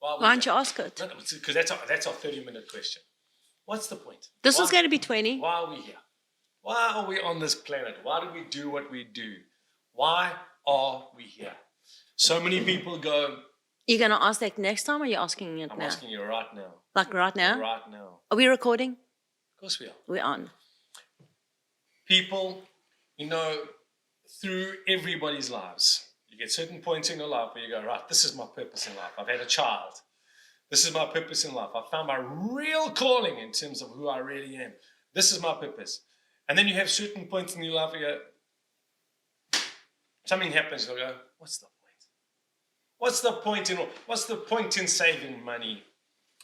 Why don't you ask it? No, because that's our 30-minute question. What's the point? This was going to be 20. Why are we here? Why are we on this planet? Why do we do what we do? Why are we here? So many people go... You're going to ask that next time, or are you asking it now? I'm asking you right now. Like right now? Right now. Are we recording? Of course we are. We're on. People, through everybody's lives, you get certain points in your life where you go, right, this is my purpose in life. I've had a child. This is my purpose in life. I found my real calling in terms of who I really am. This is my purpose. And then you have certain points in your life where you go, something happens, you'll go, what's the point? What's the point in saving money?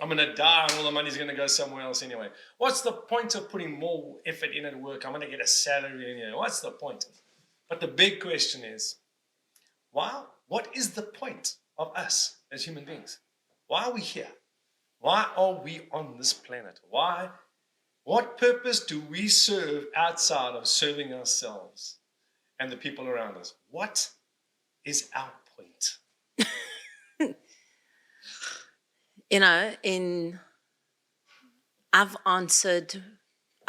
I'm going to die and all the money's going to go somewhere else anyway. What's the point of putting more effort in at work? I'm going to get a salary anyway. What's the point? But the big question is, what is the point of us as human beings? Why are we here? Why are we on this planet? What purpose do we serve outside of serving ourselves and the people around us? What is our point?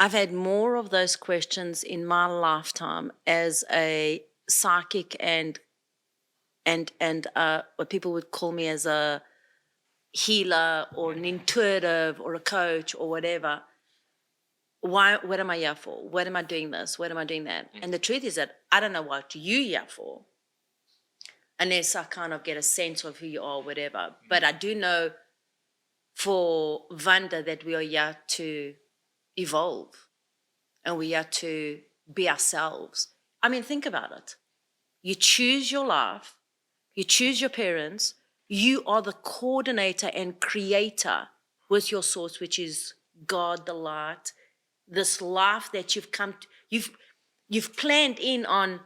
I've had more of those questions in my lifetime as a psychic and what people would call me as a healer or an intuitive or a coach or whatever. What am I here for? What am I doing this? What am I doing that? And the truth is that I don't know what you're here for unless I kind of get a sense of who you are, whatever. But I do know for Vanda that we are here to evolve and we are to be ourselves. I mean, think about it. You choose your life, you choose your parents, you are the coordinator and creator with your source, which is God, the light, this life that you've planned in on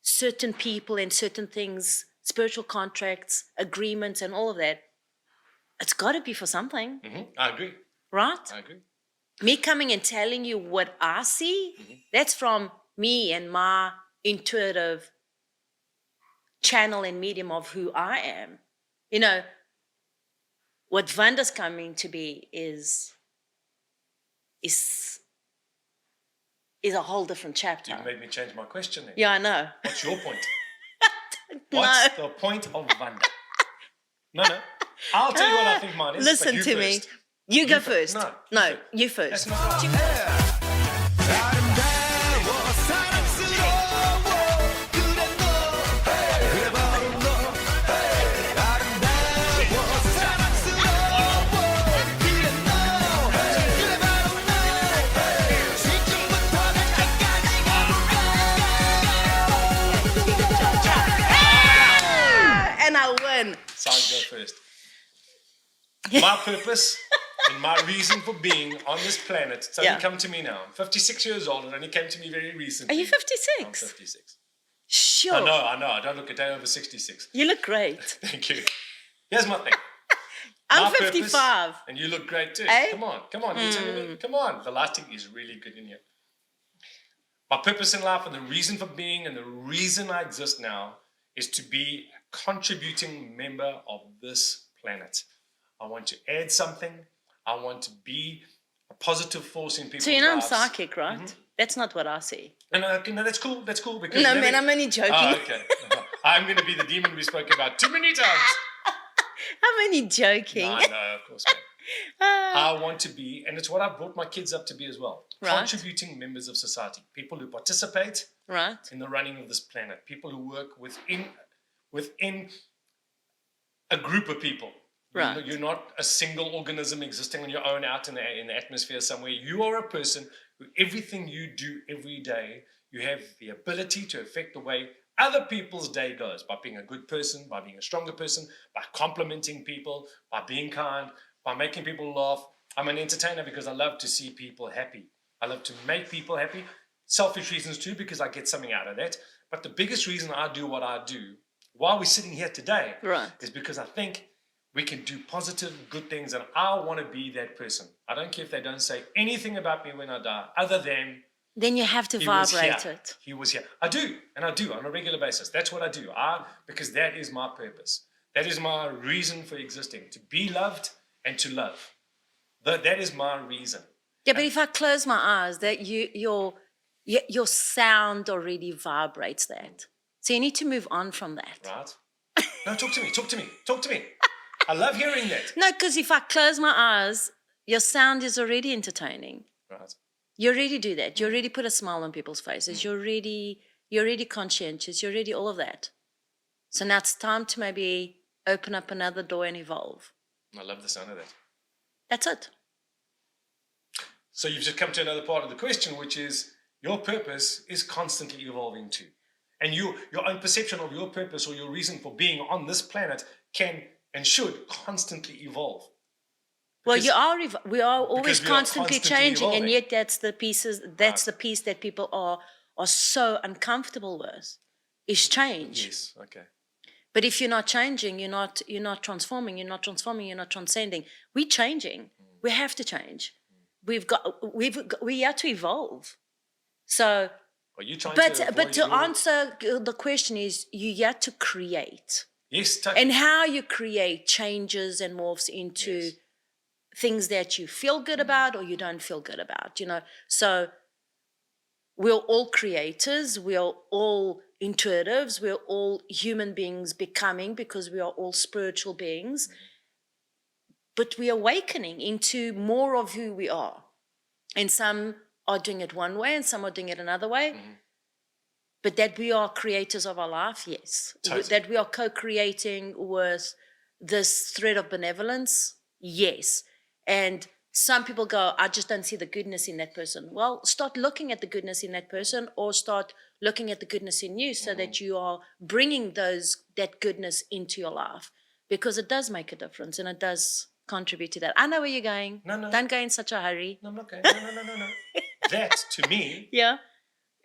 certain people and certain things, spiritual contracts, agreements and all of that. It's got to be for something. Mm-hmm. I agree. Right? I agree. Me coming and telling you what I see, that's from me and my intuitive channel and medium of who I am. What Vanda's coming to be is a whole different chapter. You've made me change my question then. Yeah, I know. What's your point? What's the point of Vanda? No. I'll tell you what I think mine is. Listen but to me. First. You go first. No, you first. That's not right. And I win. So I'll go first. My purpose and my reason for being on this planet, it's only come to me now. I'm 56 years old. It only came to me very recently. Are you 56? I'm 56. Sure. I know. I don't look a day over 66. You look great. Thank you. Here's my thing. I'm 55. And you look great too. Eh? Come on. Come on. The lighting is really good in here. My purpose in life and the reason for being and the reason I exist now is to be a contributing member of this planet. I want to add something. I want to be a positive force in people's lives. So I'm psychic, right? Mm-hmm. That's not what I see. No, that's cool. That's cool. Because man, I'm only joking. Oh, okay. I'm going to be the demon we spoke about too many times. I'm only joking. No, of course not. I want to be, and it's what I've brought my kids up to be as well, contributing members of society, people who participate in the running of this planet, people who work within a group of people. Right. You're not a single organism existing on your own out in the atmosphere somewhere. You are a person who everything you do every day, you have the ability to affect the way other people's day goes by being a good person, by being a stronger person, by complimenting people, by being kind, by making people laugh. I'm an entertainer because I love to see people happy. I love to make people happy. Selfish reasons too, because I get something out of that. But the biggest reason I do what I do, while we're sitting here today, is because I think we can do positive, good things, and I want to be that person. I don't care if they don't say anything about me when I die, other than... Then you have to vibrate it. He was here. I do on a regular basis. That's what I do. Because that is my purpose. That is my reason for existing, to be loved and to love. That is my reason. Yeah, but if I close my eyes, that your sound already vibrates that. So you need to move on from that. Right? No, talk to me. I love hearing that. No, because if I close my eyes, your sound is already entertaining. Right. You already do that. You already put a smile on people's faces. You're already conscientious. You're already all of that. So now it's time to maybe open up another door and evolve. I love the sound of that. That's it. So you've just come to another part of the question, which is your purpose is constantly evolving too. And your own perception of your purpose or your reason for being on this planet can and should constantly evolve. Well, we are always we are constantly changing, evolving. and yet that's the piece that people are so uncomfortable with, is change. Yes, okay. But if you're not changing, you're not transforming, you're not transcending. We're changing. We have to change. We have to evolve. So, Are you trying but to answer the question is, you have to create. Yes, totally. And how you create changes and morphs into things that you feel good about or you don't feel good about, So we're all creators, we are all intuitives, we're all human beings becoming, because we are all spiritual beings. But we're awakening into more of who we are. And some are doing it one way and some are doing it another way. But that we are creators of our life, yes. Totally. That we are co-creating with this thread of benevolence, yes. And some people go, I just don't see the goodness in that person. Well, start looking at the goodness in that person, or start looking at the goodness in you, so that you are bringing that goodness into your life, because it does make a difference and it does contribute to that. I know where you're going. No. Don't go in such a hurry. No, I'm not going. No. That, to me, Yeah.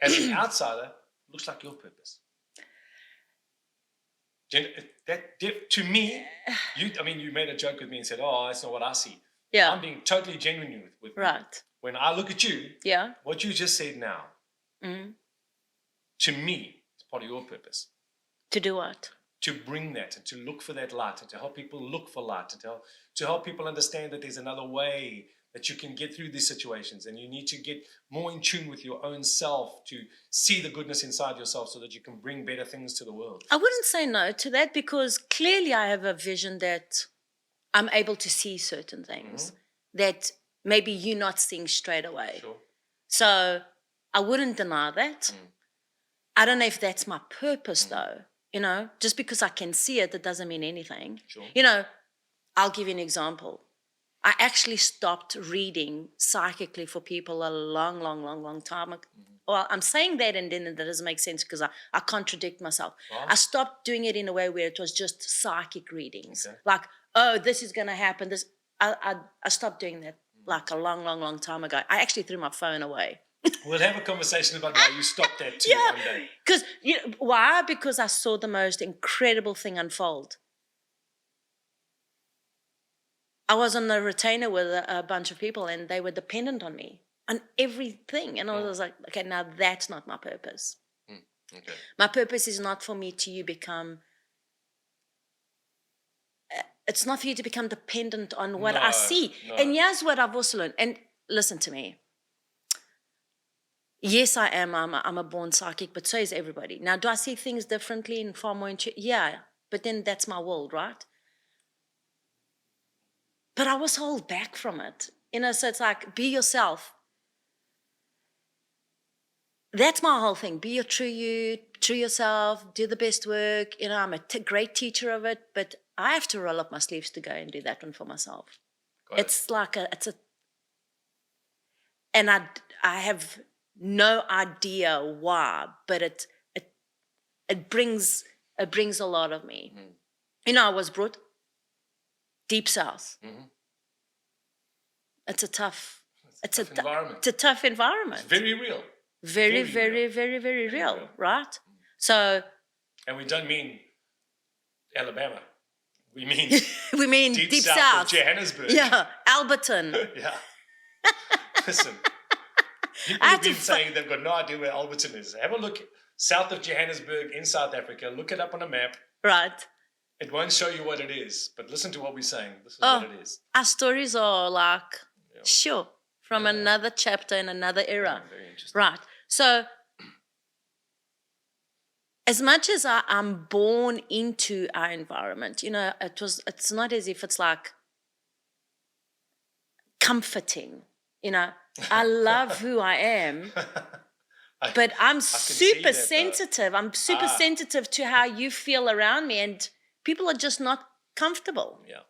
as an outsider, looks like your purpose. To me, you made a joke with me and said, "Oh, that's not what I see." Yeah. I'm being totally genuine with you. Right. When I look at you, Yeah. what you just said now, to me, is part of your purpose. To do what? To bring that and to look for that light, and to help people look for light, and to help people understand that there's another way that you can get through these situations, and you need to get more in tune with your own self to see the goodness inside yourself, so that you can bring better things to the world. I wouldn't say no to that, because clearly I have a vision that I'm able to see certain things that maybe you're not seeing straight away. Sure. So I wouldn't deny that. I don't know if that's my purpose though. Just because I can see it, that doesn't mean anything. Sure. I'll give you an example. I actually stopped reading psychically for people a long time ago. Well, I'm saying that and then that doesn't make sense, because I contradict myself. Wow. I stopped doing it in a way where it was just psychic readings. Okay. Like, oh, this is going to happen. I stopped doing that like a long time ago. I actually threw my phone away. We'll have a conversation about why you stopped that too one day. Because why? Because I saw the most incredible thing unfold. I was on a retainer with a bunch of people, and they were dependent on me on everything. And I was like, okay, now that's not my purpose. Okay. My purpose is not for me to become. It's not for you to become dependent on what I see. No. And here's what I've also learned. And listen to me. Yes, I am. I'm a born psychic, but so is everybody. Now, do I see things differently and far more yeah, but then that's my world, right? But I was held back from it. So it's like, be yourself. That's my whole thing. Be your true you, true yourself, do the best work. I'm a great teacher of it, but I have to roll up my sleeves to go and do that one for myself. It's like and I have no idea why, but it brings a lot of me. I was brought deep south. It's a tough environment. It's a tough environment. It's very real. Very real, right? So. And we don't mean Alabama. We mean deep south of Johannesburg. Yeah, Alberton. Yeah. Listen, people have been saying they've got no idea where Alberton is. Have a look south of Johannesburg in South Africa. Look it up on a map. Right. It won't show you what it is, but listen to what we're saying. This is Oh, what it is. our stories are like, Yeah. sure, from another chapter in another era. Yeah, very interesting. Right. So, as much as I'm born into our environment, it's not as if it's like comforting. I love who I am, but I'm super sensitive. I'm super sensitive to how you feel around me, and people are just not comfortable. Yeah.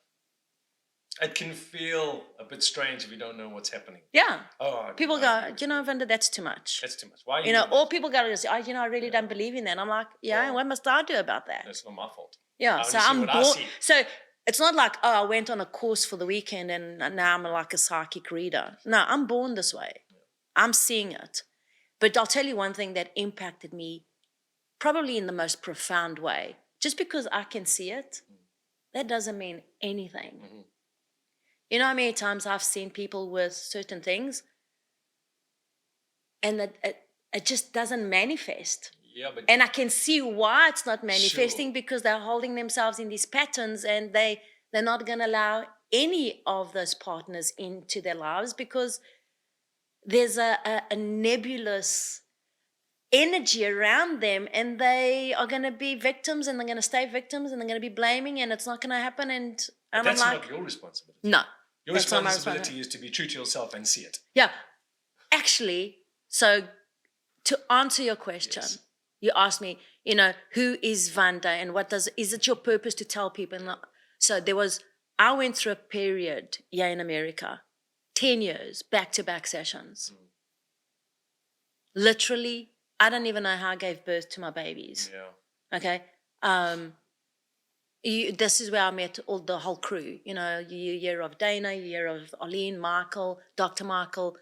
It can feel a bit strange if you don't know what's happening. Yeah. Oh, people go, Vanda, that's too much. That's too much. Why are you doing or people go, I really don't believe in that. And I'm like, what must I do about that? That's not my fault. Yeah, so I'm born. So it's not like, I went on a course for the weekend and now I'm like a psychic reader. No, I'm born this way. Yeah. I'm seeing it. But I'll tell you one thing that impacted me probably in the most profound way. Just because I can see it, that doesn't mean anything. Mm-hmm. You know how many times I've seen people with certain things and that it just doesn't manifest. Yeah, and I can see why it's not manifesting, because they're holding themselves in these patterns and they're not going to allow any of those partners into their lives because there's a nebulous energy around them and they are going to be victims and they're going to stay victims and they're going to be blaming and it's not going to happen. And that's I'm like, not your responsibility. No. Your responsibility is to be true to yourself and see it. Yeah. Actually, so to answer your question, yes. You asked me, who is Vanda and is it your purpose to tell people? So I went through a period here in America, 10 years, back-to-back sessions. Literally, I don't even know how I gave birth to my babies. Yeah. Okay. This is where I met the whole crew. You hear of Dana, you hear of Arlene, Michael, Dr. Michael.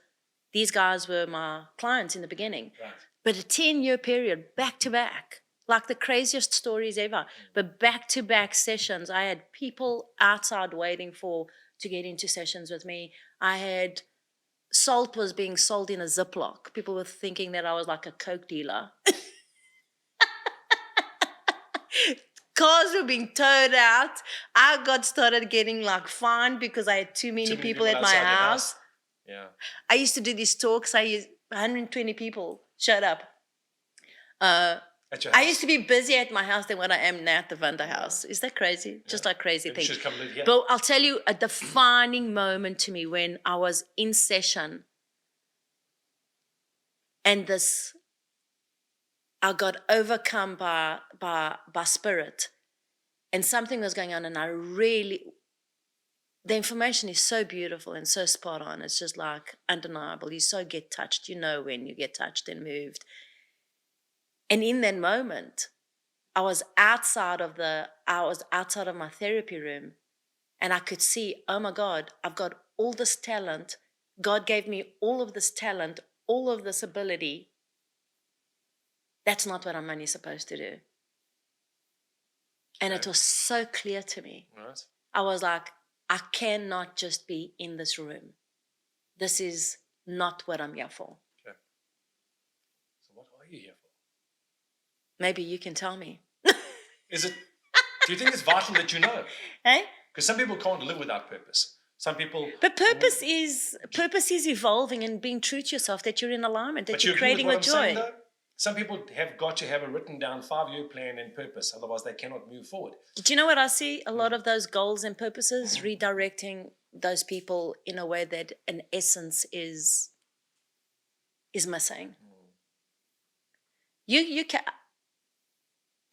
These guys were my clients in the beginning. Right. But a 10-year period, back-to-back, like the craziest stories ever. But back-to-back sessions, I had people outside waiting to get into sessions with me. I had salt was being sold in a Ziploc. People were thinking that I was like a Coke dealer. Cars were being towed out. I started getting fined because I had too many people at my house. Yeah. I used to do these talks. 120 people showed up. I used to be busier at my house than what I am now at the Vanda house. Is that crazy? Yeah. Just like crazy thing. You should come live here. But I'll tell you a defining moment to me when I was in session and I got overcome by spirit and something was going on and the information is so beautiful and so spot on. It's just undeniable. You so get touched. When you get touched and moved. And in that moment, I was outside of my therapy room and I could see, oh my God, I've got all this talent. God gave me all of this talent, all of this ability. That's not what I'm only supposed to do. And it was so clear to me. Right. I was like, I cannot just be in this room. This is not what I'm here for. Okay. So what are you here for? Maybe you can tell me. Do you think it's vital that you know? Hey? Because some people can't live without purpose. Some people... But purpose is evolving and being true to yourself, that you're in alignment, that you're creating with joy. Saying, though? Some people have got to have a written down 5-year plan and purpose, otherwise they cannot move forward. Do you know what I see? A lot of those goals and purposes redirecting those people in a way that an essence is missing. You can,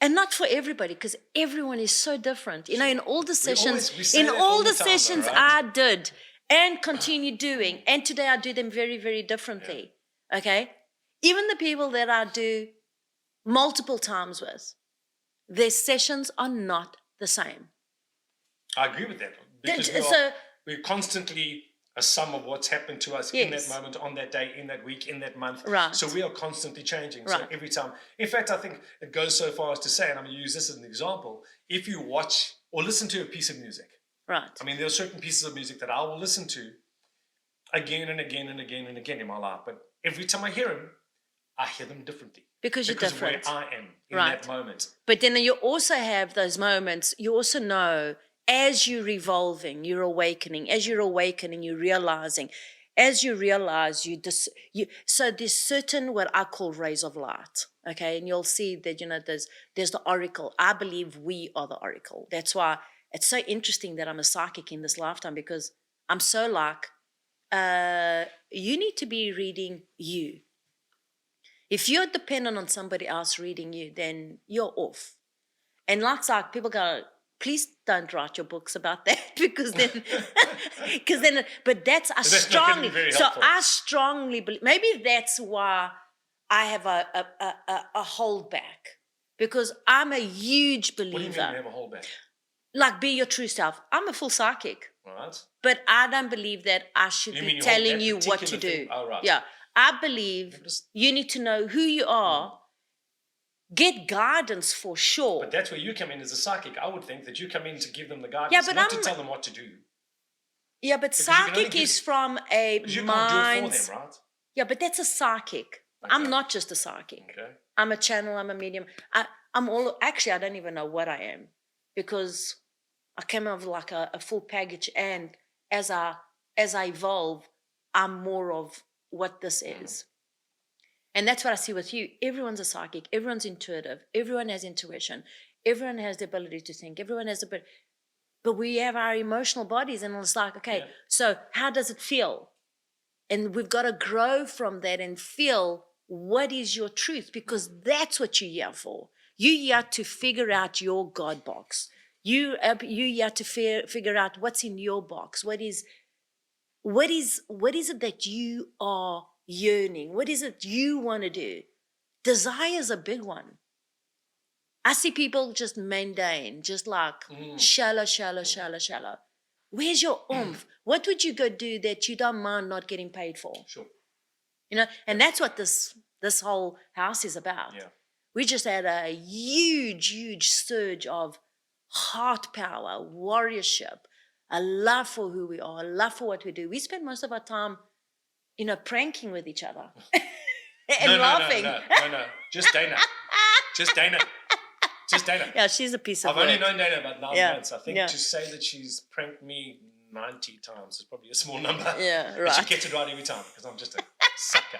and not for everybody, because everyone is so different. In all the sessions, I did and continue doing, and today I do them very, very differently. Yeah. Okay. Even the people that I do multiple times with, their sessions are not the same. I agree with that. Because we're constantly a sum of what's happened to us in that moment, on that day, in that week, in that month. Right. So we are constantly changing. Right. So every time. In fact, I think it goes so far as to say, and I'm going to use this as an example, if you watch or listen to a piece of music. Right. I mean, there are certain pieces of music that I will listen to again and again and again and again in my life. But every time I hear them differently. Because you're because different. of where I am in Right. that moment. But then you also have those moments, you also know as you're revolving, you're awakening. As you're awakening, you're realizing. As you realize, so there's certain what I call rays of light, okay? And you'll see that, there's the oracle. I believe we are the oracle. That's why it's so interesting that I'm a psychic in this lifetime, because I'm so like, you need to be reading you. If you're dependent on somebody else reading you, then you're off. And lots like people go, please don't write your books about that because then, but that's I That's not gonna be strongly. very So helpful. I strongly believe. Maybe that's why I have a holdback, because I'm a huge believer. What do you mean you have a holdback? Like, be your true self. I'm a full psychic. Right. But I don't believe that I should You be mean you hold telling that you what to particular do. thing? Oh, right. Yeah. I believe you need to know who you are, get guidance for sure. But that's where you come in as a psychic. I would think that you come in to give them the guidance, Yeah, but not to tell them what to do. Yeah, but you can only psychic is from a Because you mind. can't do it for them, right? Yeah, but that's a psychic. Okay. I'm not just a psychic. Okay. I'm a channel, I'm a medium. I'm all, actually, I don't even know what I am, because I came out of like a full package, and as I evolve, I'm more of what this is. And that's what I see with you. Everyone's a psychic, everyone's intuitive, everyone has intuition, everyone has the ability to think, everyone has the ability, but we have our emotional bodies, and it's like, okay, so how does it feel? And we've got to grow from that and feel what is your truth, because that's what you're here for. You're here to figure out your God box. You're here to figure out what's in your box. What is it that you are yearning? What is it you want to do? Desire is a big one. I see people just mundane, just like shallow. Where's your oomph? What would you go do that you don't mind not getting paid for? Sure. And that's what this whole house is about. Yeah. We just had a huge surge of heart power, warriorship, a love for who we are, a love for what we do. We spend most of our time, pranking with each other and laughing. No. Just Dana. Just Dana. Yeah, she's a piece of I've work. only known Dana about 9 months. I think Yeah. to say that she's pranked me 90 times is probably a small number. Yeah, But she right. gets it right every time because I'm just a sucker.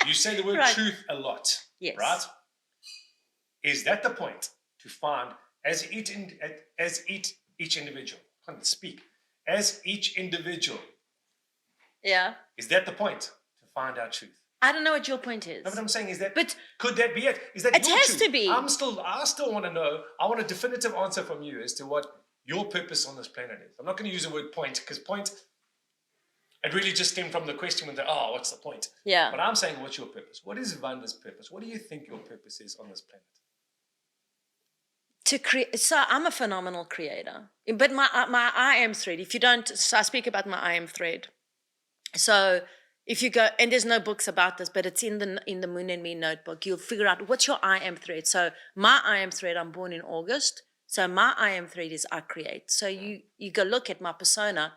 You say the word Right. truth a lot, Yes. right? Is that the point to find as each individual, I can't speak, as each individual, Yeah. is that the point to find our truth? I don't know what your point is. No, what I'm saying is that, But could that be it? Is that it your has truth? to be. I still want to know. I want a definitive answer from you as to what your purpose on this planet is. I'm not going to use the word point, because point, it really just stemmed from the question when what's the point? Yeah. But I'm saying, what's your purpose? What is Vanda's purpose? What do you think your purpose is on this planet? To create, so I'm a phenomenal creator, but my I am thread. If you don't, so I speak about my I am thread. So if you go, and there's no books about this, but it's in the Moon and Me notebook. You'll figure out what's your I am thread. So my I am thread. I'm born in August. So my I am thread is I create. So you go look at my persona.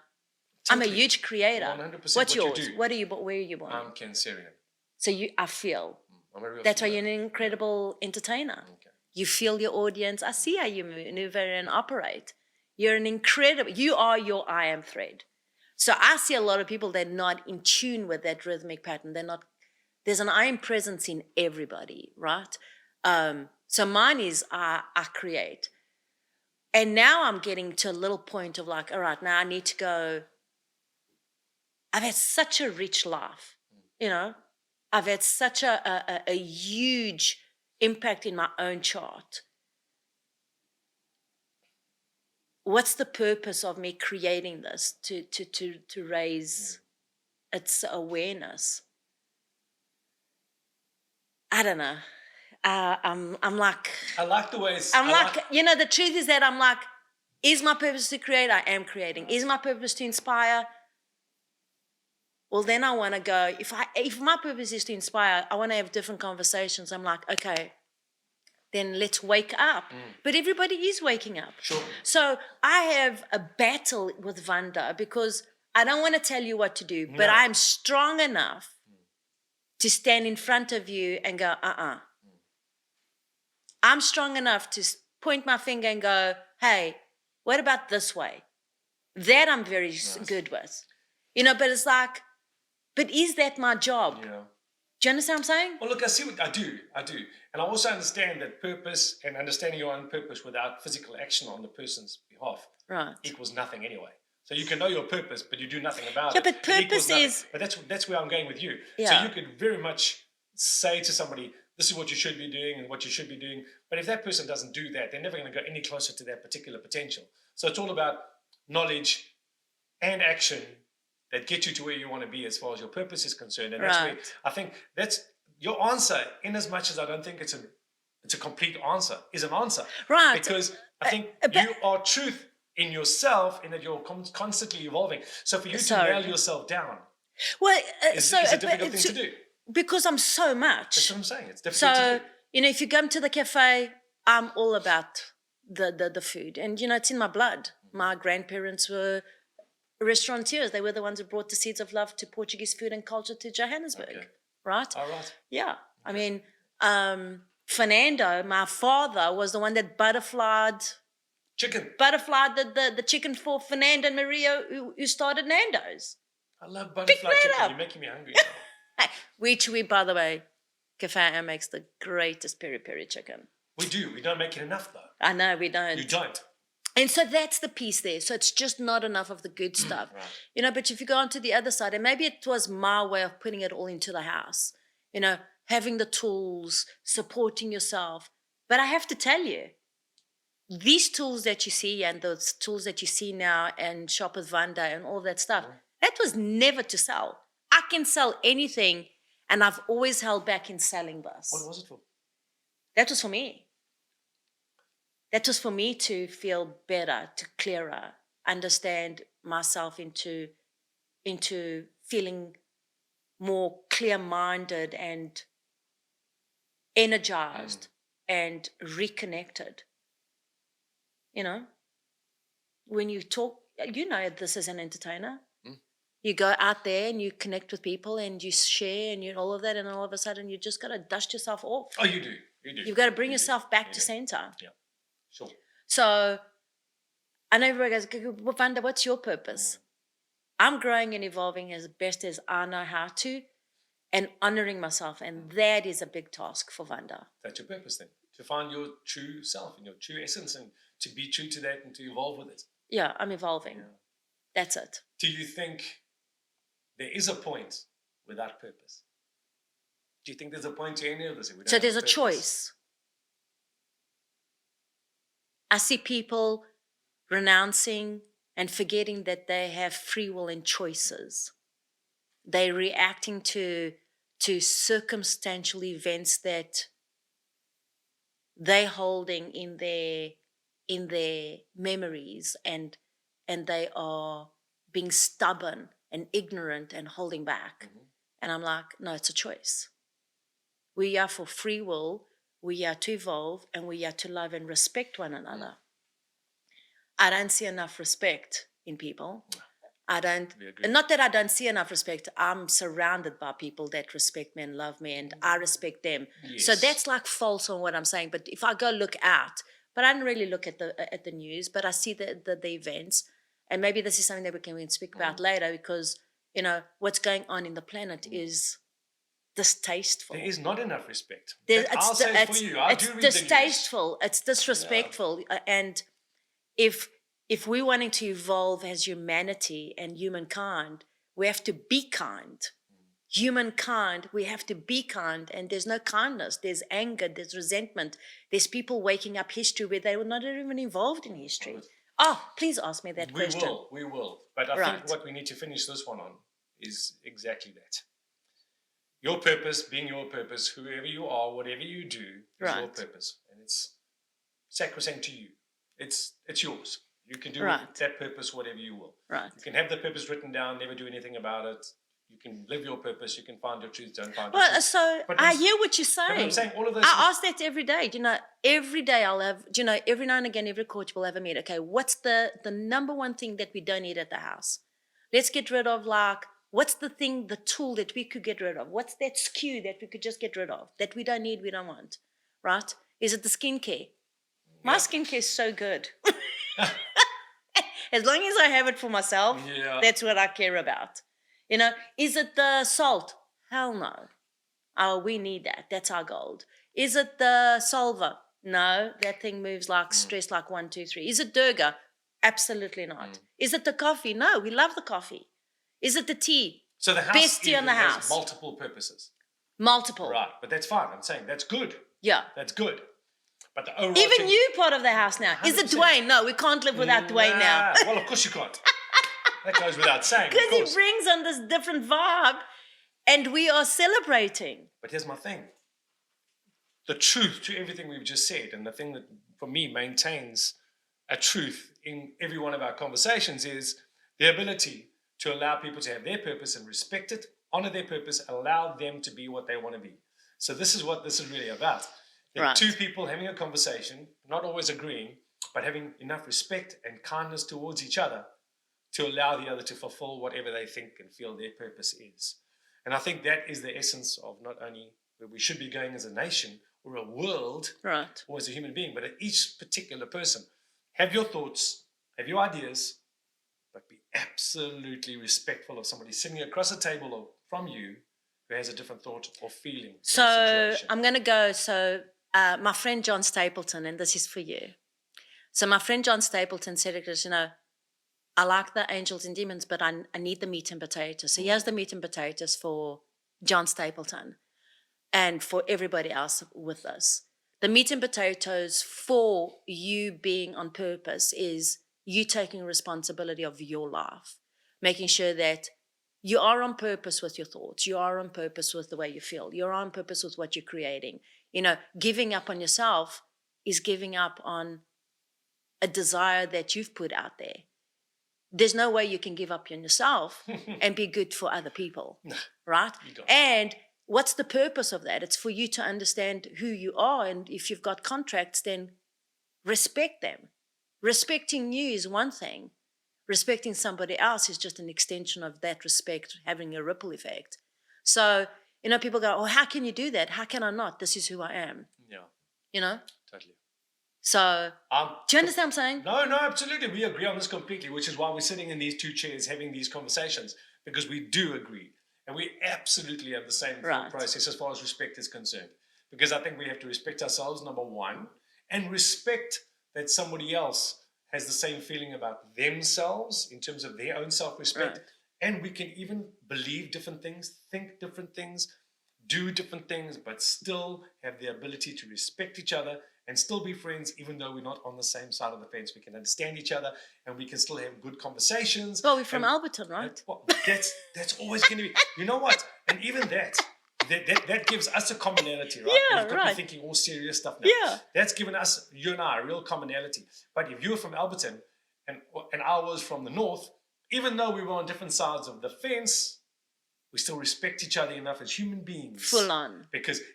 I'm a huge creator. 100% What's what you yours? do. What are you? Where are you born? I'm Cancerian. So I feel. I'm a real That's why feeler. you're an incredible entertainer. Okay. You feel your audience. I see how you maneuver and operate. You're an incredible, you are your I am thread. So I see a lot of people that are not in tune with that rhythmic pattern. There's an I am presence in everybody, right? So mine is I create. And now I'm getting to a little point of like, all right, now I need to go. I've had such a rich life, I've had such a huge impact in my own chart. What's the purpose of me creating this to raise its awareness? I don't know. I'm like, I like the way the truth is that I'm like, is my purpose to create? I am creating. Is my purpose to inspire? Well, then I want to go, if my purpose is to inspire, I want to have different conversations. I'm like, okay, then let's wake up. But everybody is waking up. Sure. So I have a battle with Vanda because I don't want to tell you what to do, but No. I'm strong enough to stand in front of you and go, I'm strong enough to point my finger and go, hey, what about this way? That I'm very good with. But it's like, but is that my job? Yeah. Do you understand what I'm saying? Well, look, I see what I do. And I also understand that purpose and understanding your own purpose without physical action on the person's behalf equals nothing anyway. So you can know your purpose, but you do nothing about it. Yeah, but purpose is... But that's where I'm going with you. Yeah. So you could very much say to somebody, this is what you should be doing and what you should be doing. But if that person doesn't do that, they're never going to go any closer to that particular potential. So it's all about knowledge and action that get you to where you want to be as far as your purpose is concerned. And that's where I think that's your answer, in as much as I don't think it's a complete answer, is an answer. Right. Because I think you are truth in yourself in that you're constantly evolving. So for you to nail yourself down is a difficult thing to do. Because I'm so much. That's what I'm saying. It's difficult to do. If you come to the cafe, I'm all about the food. And, it's in my blood. My grandparents were restaurateurs. They were the ones who brought the seeds of love to Portuguese food and culture to Johannesburg, right? All right. Yeah. I mean, Fernando, my father, was the one that butterflied the chicken for Fernando and Maria, who started Nando's. I love butterfly chicken. You're making me hungry now. Which by the way, Cafe makes the greatest peri-peri chicken. We do. We don't make it enough, though. I know, we don't. You don't. And so that's the piece there. So it's just not enough of the good stuff. Right. But if you go on to the other side, and maybe it was my way of putting it all into the house, having the tools, supporting yourself. But I have to tell you, these tools that you see and those tools that you see now and Shop with Vanda and all that stuff, that was never to sell. I can sell anything, and I've always held back in selling this. What was it for? That was for me. That was for me to feel better, to clearer, understand myself into feeling more clear-minded and energized and reconnected. When you talk, this as an entertainer. You go out there and you connect with people and you share and all of that, and all of a sudden you just got to dust yourself off. Oh, you do. You've got to bring yourself back to center. Yeah. Sure. So I know everybody goes, well, Vanda, what's your purpose? I'm growing and evolving as best as I know how to, and honoring myself. And that is a big task for Vanda. That's your purpose then, to find your true self and your true essence and to be true to that and to evolve with it. Yeah, I'm evolving. Yeah. That's it. Do you think there is a point without purpose? Do you think there's a point to any of this? So there's a choice. I see people renouncing and forgetting that they have free will and choices. They're reacting to circumstantial events that they're holding in their memories, and they are being stubborn and ignorant and holding back. And I'm like, no, it's a choice. We are for free will. We are to evolve, and we are to love and respect one another. I don't see enough respect in people. Not that I don't see enough respect. I'm surrounded by people that respect me and love me, and I respect them. Yes. So that's like false on what I'm saying. But if I go look out, but I don't really look at the news, but I see the events, and maybe this is something that we can speak about later, because what's going on in the planet is distasteful. There is not enough respect. I'll say it for you. It's distasteful. It's disrespectful. Yeah. And if we're wanting to evolve as humanity and humankind, we have to be kind. Humankind, we have to be kind. And there's no kindness. There's anger. There's resentment. There's people waking up history where they were not even involved in history. Please ask me that question. We will. But I think what we need to finish this one on is exactly that. Your purpose being your purpose, whoever you are, whatever you do, is your purpose. And it's sacrosanct to you. It's yours. You can do that purpose whatever you will. Right. You can have the purpose written down, never do anything about it. You can live your purpose. You can find your truth, don't find your truth. So I hear what you're saying. I'm saying all of those. I ask that every day. Every day I'll have, every now and again, every coach will have a meet. Okay, what's the number one thing that we don't need at the house? Let's get rid of What's the thing, the tool that we could get rid of? What's that skew that we could just get rid of, that we don't need, we don't want, right? Is it the skincare? My skincare is so good. As long as I have it for myself, that's what I care about. You know, is it the salt? Hell no. Oh, we need that. That's our gold. Is it the solver? No, that thing moves like stress, like 1, 2, 3. Is it Durga? Absolutely not. Is it the coffee? No, we love the coffee. Is it the tea? So the house best tea in the has house. multiple purposes. Multiple. Right, but that's fine. I'm saying that's good. Yeah. That's good. But the overarching... Even you part of the house now. 100%. Is it Duane? No, we can't live without Duane now. Well, of course you can't. That goes without saying. Because he brings on this different vibe and we are celebrating. But here's my thing. The truth to everything we've just said, and the thing that for me maintains a truth in every one of our conversations, is the ability to allow people to have their purpose and respect it, honor their purpose, allow them to be what they want to be. So this is what this is really about. There are two people having a conversation, not always agreeing, but having enough respect and kindness towards each other to allow the other to fulfill whatever they think and feel their purpose is. And I think that is the essence of not only where we should be going as a nation or a world, right, or as a human being, but at each particular person. Have your thoughts, have your ideas, but be absolutely respectful of somebody sitting across a table or from you who has a different thought or feeling. So I'm going to go, my friend John Stapleton, and this is for you. So my friend John Stapleton said, you know, I like the angels and demons, but I need the meat and potatoes. So here's the meat and potatoes for John Stapleton and for everybody else with us. The meat and potatoes for you being on purpose is you taking responsibility of your life, making sure that you are on purpose with your thoughts, you are on purpose with the way you feel, you're on purpose with what you're creating. You know, giving up on yourself is giving up on a desire that you've put out there. There's no way you can give up on yourself and be good for other people, right? And what's the purpose of that? It's for you to understand who you are, and if you've got contracts, then respect them. Respecting you is one thing. Respecting somebody else is just an extension of that respect having a ripple effect. So, you know, people go, oh, how can you do that? How can I not? This is who I am. Yeah. You know? Totally. So, do you understand what I'm saying? No, absolutely. We agree on this completely, which is why we're sitting in these two chairs having these conversations, because we do agree. And we absolutely have the same thought process as far as respect is concerned. Because I think we have to respect ourselves, number one, and respect that somebody else has the same feeling about themselves in terms of their own self-respect. Right. And we can even believe different things, think different things, do different things, but still have the ability to respect each other and still be friends, even though we're not on the same side of the fence. We can understand each other and we can still have good conversations. Well, we're from Alberton, right? Well, that's always going to be, you know what? And even that gives us a commonality, right? Yeah, We've got to be thinking all serious stuff now. Yeah. That's given us, you and I, a real commonality. But if you were from Alberton and I was from the north, even though we were on different sides of the fence, we still respect each other enough as human beings. Full on.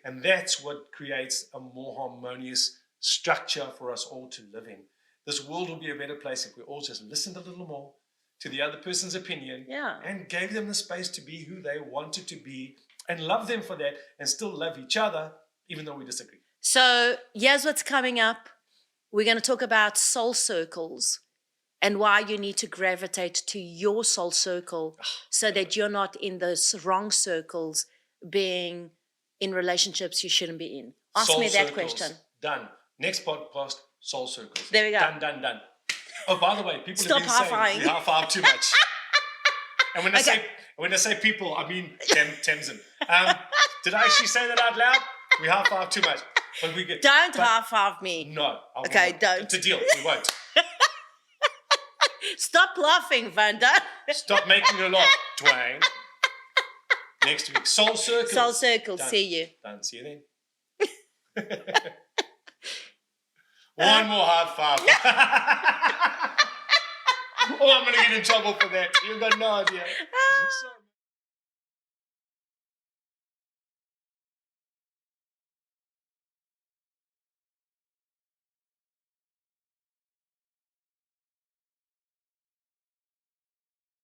And that's what creates a more harmonious structure for us all to live in. This world will be a better place if we all just listened a little more to the other person's opinion and gave them the space to be who they wanted to be and love them for that and still love each other even though we disagree. So here's what's coming up. We're going to talk about soul circles and why you need to gravitate to your soul circle so that you're not in those wrong circles, being in relationships you shouldn't be in. Ask soul me that circles. question. Done. Next podcast, soul circles. There we go. Done. Oh, by the way, people Stop have been saying we half-five too much. And when I say people, I mean Tamsin. Did I actually say that out loud? We half-five too much. But don't half-five me. No. Okay, don't. It's a deal. We won't. Stop laughing, Vanda. Stop making her laugh, Duane. Next week, soul circles. Soul circles. Done. See you. Done. See you then. One more high five. Oh, I'm going to get in trouble for that. You've got no idea. Sorry.